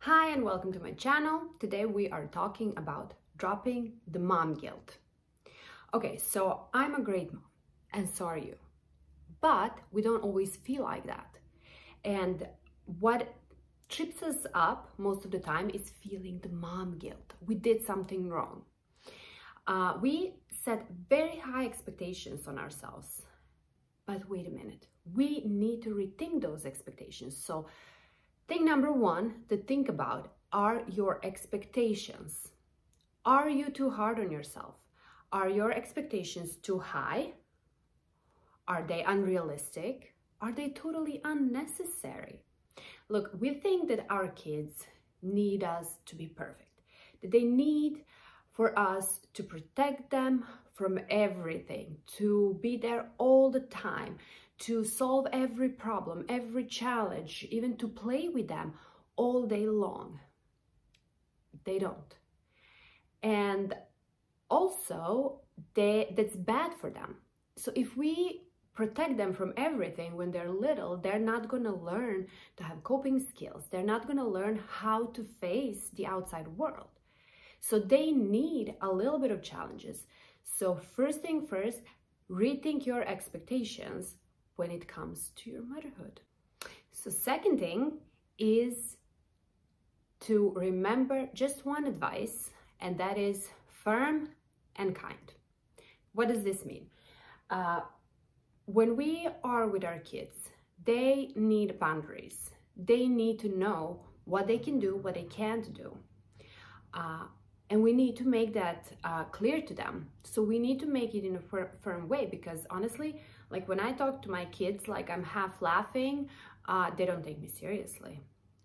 Hi and welcome to my channel. Today we are talking about dropping the mom guilt. Okay, so I'm a great mom and so are you, but we don't always feel like that. And what trips us up most of the time is feeling the mom guilt. We did something wrong. We set very high expectations on ourselves, but wait a minute, we need to rethink those expectations. So thing number one to think about are your expectations. Are you too hard on yourself? Are your expectations too high? Are they unrealistic? Are they totally unnecessary? Look, we think that our kids need us to be perfect, that they need for us to protect them from everything, to be there all the time, to solve every problem, every challenge, even to play with them all day long. They don't. And also, that's bad for them. So if we protect them from everything when they're little, they're not going to learn to have coping skills. They're not going to learn how to face the outside world. So they need a little bit of challenges. So first thing first, rethink your expectations when it comes to your motherhood. So second thing is to remember just one advice, and that is firm and kind. What does this mean? When we are with our kids, they need boundaries. They need to know what they can do, what they can't do. And we need to make that clear to them. So we need to make it in a firm way, because honestly, like when I talk to my kids, like I'm half laughing, they don't take me seriously.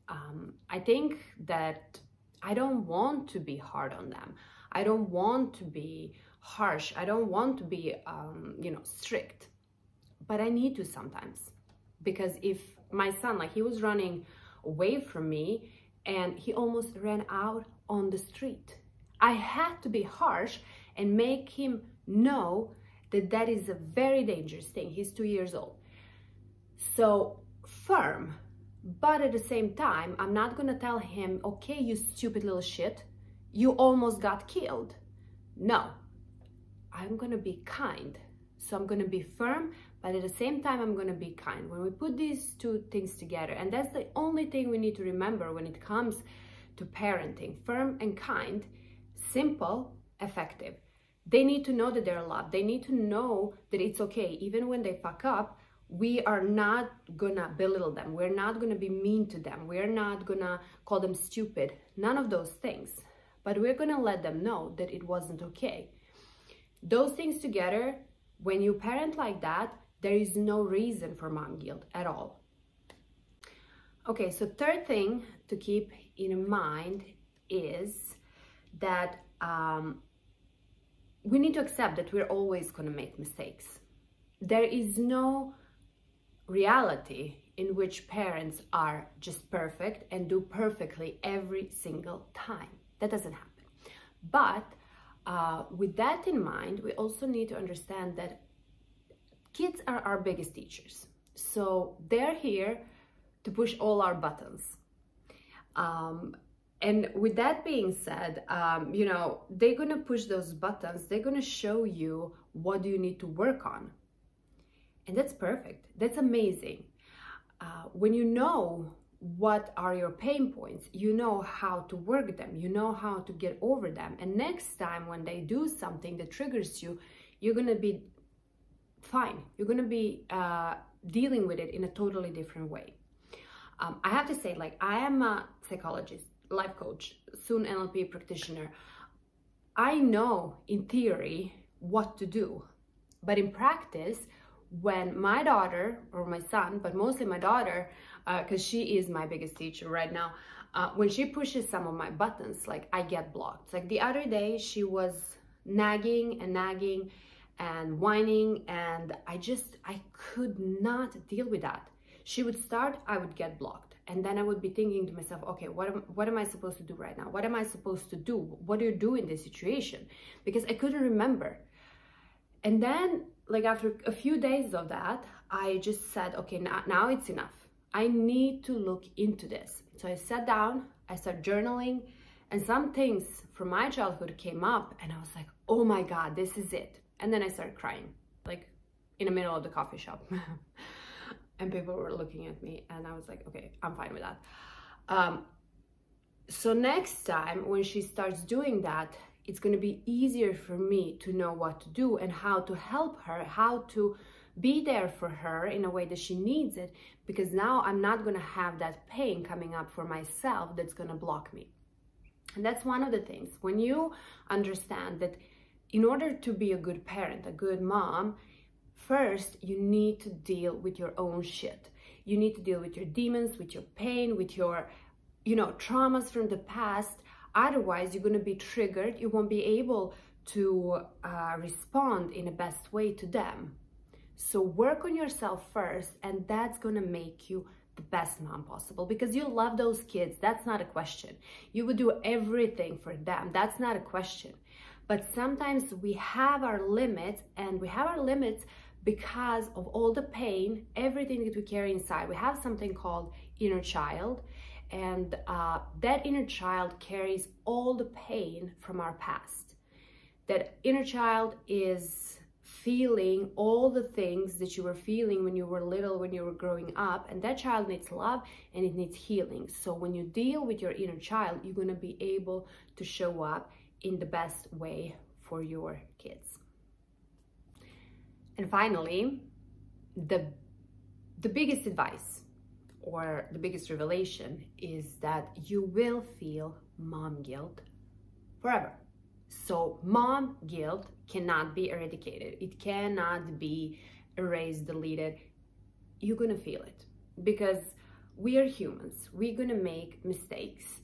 I think that I don't want to be hard on them. I don't want to be harsh. I don't want to be, strict. But I need to sometimes, because if my son, like he was running away from me and he almost ran out on the street, I had to be harsh and make him know that that is a very dangerous thing. He's 2 years old. So firm, but at the same time, I'm not gonna tell him, okay, you stupid little shit, you almost got killed. No, I'm gonna be kind. So I'm gonna be firm, but at the same time, I'm gonna be kind. When we put these two things together, and that's the only thing we need to remember when it comes to parenting, firm and kind, simple, effective. They need to know that they're loved. They need to know that it's okay. Even when they fuck up, we are not gonna belittle them. We're not gonna be mean to them. We're not gonna call them stupid. None of those things. But we're gonna let them know that it wasn't okay. Those things together, when you parent like that, there is no reason for mom guilt at all. Okay, so third thing to keep in mind is that we need to accept that we're always going to make mistakes. There is no reality in which parents are just perfect and do perfectly every single time. That doesn't happen. But with that in mind, we also need to understand that kids are our biggest teachers. So they're here to push all our buttons. And with that being said, they're gonna push those buttons. They're gonna show you what do you need to work on. And that's perfect. That's amazing. When you know what are your pain points, you know how to work them, you know how to get over them. And next time when they do something that triggers you, you're gonna be fine. You're gonna be dealing with it in a totally different way. I have to say, like, I am a psychologist, life coach, soon NLP practitioner. I know in theory what to do, but in practice, when my daughter or my son, but mostly my daughter, because she is my biggest teacher right now, when she pushes some of my buttons, like I get blocked. Like the other day, she was nagging and whining, and I could not deal with that. She would start, I would get blocked. And then I would be thinking to myself, okay, what am I supposed to do right now? What am I supposed to do? What do you do in this situation? Because I couldn't remember. And then, like after a few days of that, I just said, okay, now it's enough. I need to look into this. So I sat down, I started journaling, and some things from my childhood came up, and I was like, oh my God, this is it. And then I started crying, like in the middle of the coffee shop. And people were looking at me, and I was like, okay, I'm fine with that. So next time when she starts doing that, it's going to be easier for me to know what to do and how to help her, how to be there for her in a way that she needs it, because now I'm not going to have that pain coming up for myself that's going to block me. And that's one of the things. When you understand that in order to be a good parent, a good mom, first you need to deal with your own shit. You need to deal with your demons, with your pain, with your, traumas from the past. Otherwise, you're going to be triggered. You won't be able to respond in the best way to them. So work on yourself first, and that's going to make you the best mom possible, because you love those kids. That's not a question. You would do everything for them. That's not a question. But sometimes we have our limits, and we have our limits because of all the pain, everything that we carry inside. We have something called inner child, and that inner child carries all the pain from our past. That inner child is feeling all the things that you were feeling when you were little, when you were growing up, and that child needs love and it needs healing. So when you deal with your inner child, you're going to be able to show up in the best way for your kids. And finally, the biggest advice or the biggest revelation is that you will feel mom guilt forever. So mom guilt cannot be eradicated. It cannot be erased, deleted. You're gonna feel it because we are humans. We're gonna make mistakes.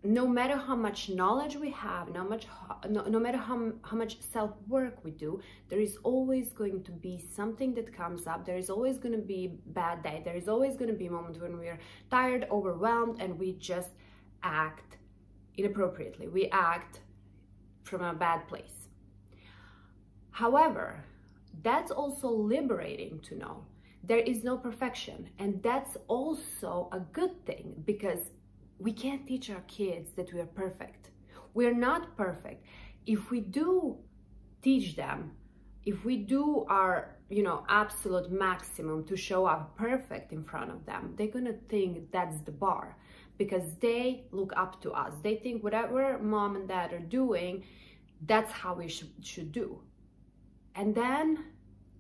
No matter how much knowledge we have, no matter how much self-work we do, there is always going to be something that comes up. There is always going to be a bad day. There is always going to be moments when we are tired, overwhelmed, and we just act inappropriately. We act from a bad place. However, that's also liberating to know there is no perfection, and that's also a good thing, because we can't teach our kids that we are perfect. We are not perfect. If we do teach them, if we do our, absolute maximum to show up perfect in front of them, they're gonna think that's the bar, because they look up to us. They think whatever mom and dad are doing, that's how we should do. And then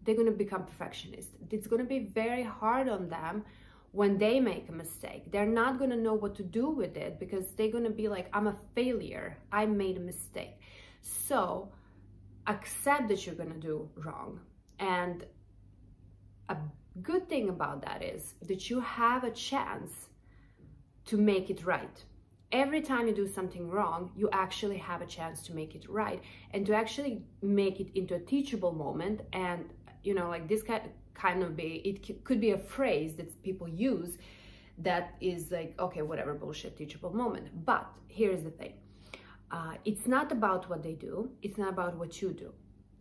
they're gonna become perfectionists. It's gonna be very hard on them when they make a mistake. They're not gonna know what to do with it, because they're gonna be like, I'm a failure, I made a mistake. So accept that you're gonna do wrong. And a good thing about that is that you have a chance to make it right. Every time you do something wrong, you actually have a chance to make it right, and to actually make it into a teachable moment. And like this it could be a phrase that people use that is like, okay, whatever, bullshit, teachable moment. But here's the thing. It's not about what they do. It's not about what you do.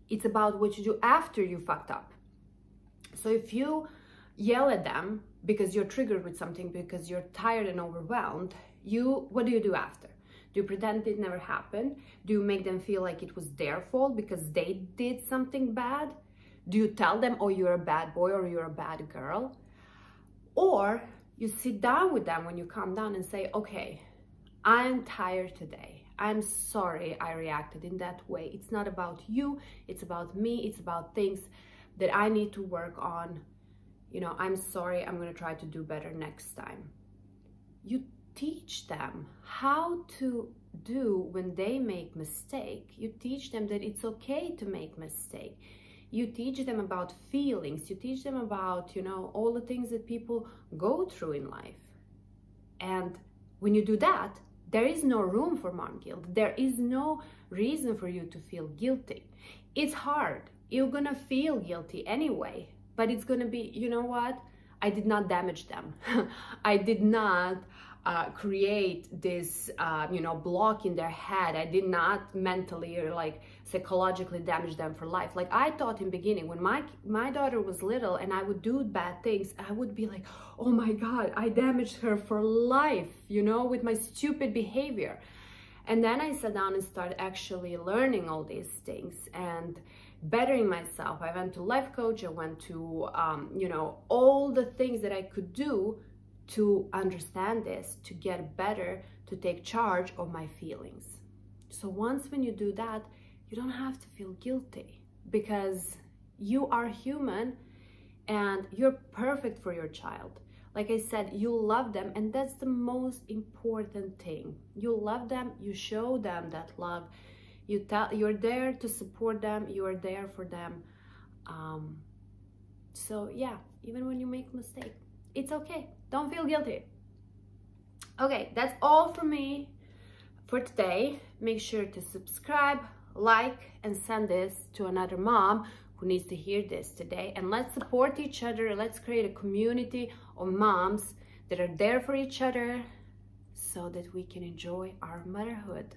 It's about what you do after you fucked up. So if you yell at them because you're triggered with something, because you're tired and overwhelmed, what do you do after? Do you pretend it never happened? Do you make them feel like it was their fault because they did something bad? Do you tell them, oh, you're a bad boy or you're a bad girl? Or you sit down with them when you calm down and say, okay, I'm tired today. I'm sorry I reacted in that way. It's not about you. It's about me. It's about things that I need to work on. I'm sorry. I'm going to try to do better next time. You teach them how to do when they make mistake. You teach them that it's okay to make mistake. You teach them about feelings. You teach them about, all the things that people go through in life. And when you do that, there is no room for mom guilt. There is no reason for you to feel guilty. It's hard. You're gonna feel guilty anyway, but it's gonna be, you know what? I did not damage them. I did not create this, block in their head. I did not mentally or like psychologically damage them for life. Like I thought in beginning, when my daughter was little and I would do bad things, I would be like, oh my God, I damaged her for life, with my stupid behavior. And then I sat down and started actually learning all these things and bettering myself. I went to life coach, I went to, all the things that I could do to understand this, to get better, to take charge of my feelings. So once when you do that, you don't have to feel guilty, because you are human and you're perfect for your child. Like I said, you love them, and that's the most important thing. You love them, you show them that love. You're there to support them, you are there for them. So yeah, even when you make a mistake, it's okay. Don't feel guilty. Okay, that's all from me for today. Make sure to subscribe, like, and send this to another mom who needs to hear this today. And let's support each other. Let's create a community of moms that are there for each other so that we can enjoy our motherhood.